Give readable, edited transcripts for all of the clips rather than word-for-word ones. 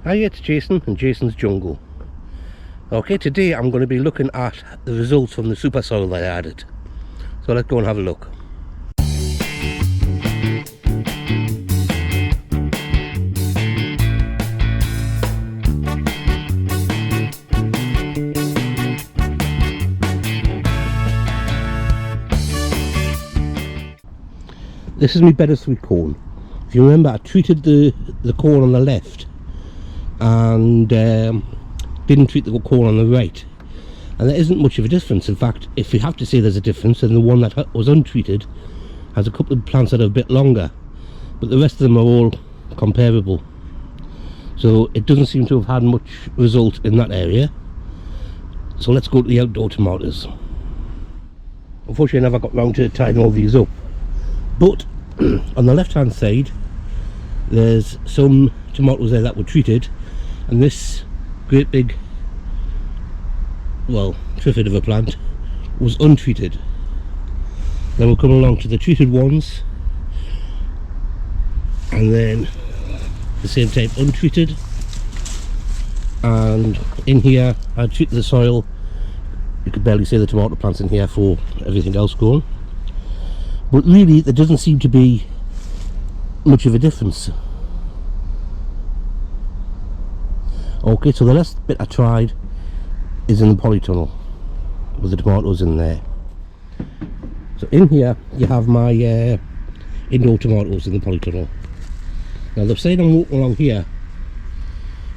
Hi, it's Jason and Jason's Jungle. Okay, today I'm going to be looking at the results from the Supersoil that I added. So let's go and have a look. This is my bed of Sweetcorn. If you remember, I treated the corn on the left and didn't treat the corn on the right, and there isn't much of a difference. In fact, if you have to say there's a difference, then the one that was untreated has a couple of plants that are a bit longer, but the rest of them are all comparable. So it doesn't seem to have had much result in that area. So let's go to the outdoor tomatoes. Unfortunately, I never got round to tying all these up, but on the left hand side there's some tomatoes there that were treated, and this great big, well, triffid of a plant was untreated. Then we'll come along to the treated ones, and then the same type untreated, and in here I treated the soil. You could barely see the tomato plants in here for everything else growing, but really there doesn't seem to be much of a difference. Okay, so the last bit I tried is in the polytunnel with the tomatoes in there. So in here you have my indoor tomatoes in the polytunnel. Now the side I'm walking along here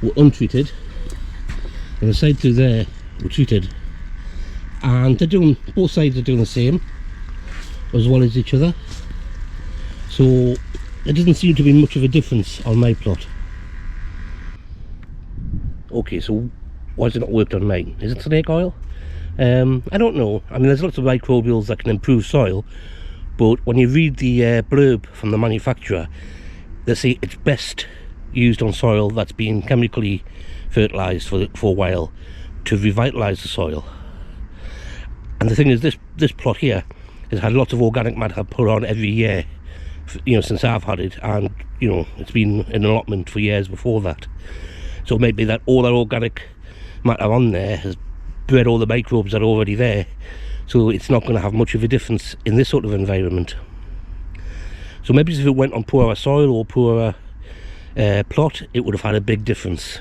were untreated, and the side through there were treated, and they're doing, both sides are doing the same as well as each other. So there doesn't seem to be much of a difference on my plot. Okay, so why has it not worked on mine? Is it snake oil? I don't know. I mean, there's lots of microbials that can improve soil, but when you read the blurb from the manufacturer, they say it's best used on soil that's been chemically fertilised for a while to revitalise the soil. And the thing is, this plot here has had lots of organic matter put on every year, you know, since I've had it, and you know, it's been an allotment for years before that. So maybe that all that organic matter on there has bred all the microbes that are already there, so it's not going to have much of a difference in this sort of environment. So maybe if it went on poorer soil or poorer plot, it would have had a big difference.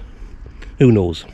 Who knows?